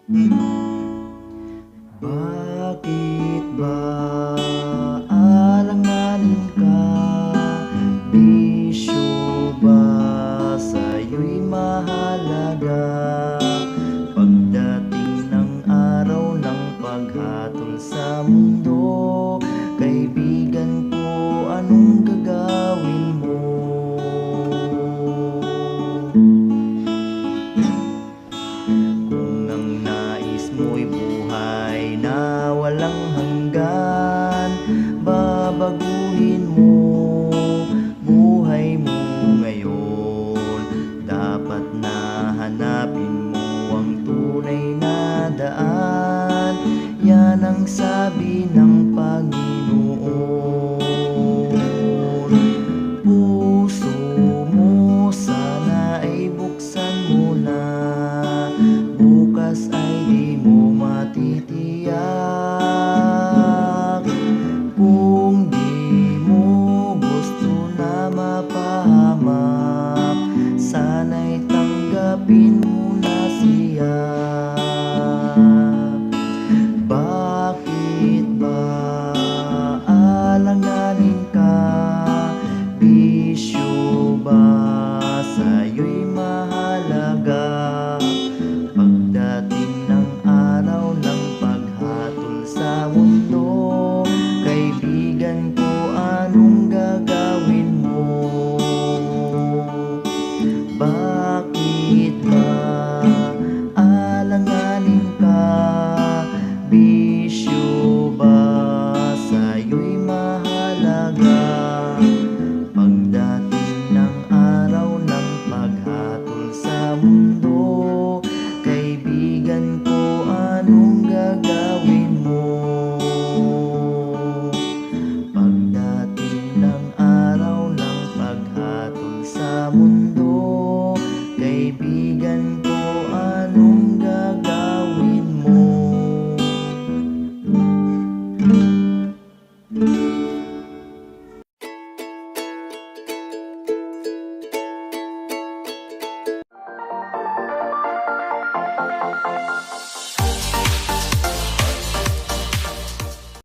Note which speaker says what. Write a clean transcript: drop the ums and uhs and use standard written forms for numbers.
Speaker 1: Bakit ba alanganin ka? Bisyo ba sa'yo'y mahalaga? Pagdating ng araw ng paghatol sa mundo, kaibigan ko, anong gagawin mo? Kung ang nais mo'y buhay na walang hanggan, babaguhin mo buhay mo ngayon. Dapat na hanapin mo ang tunay na daan. Yan ang sabi ng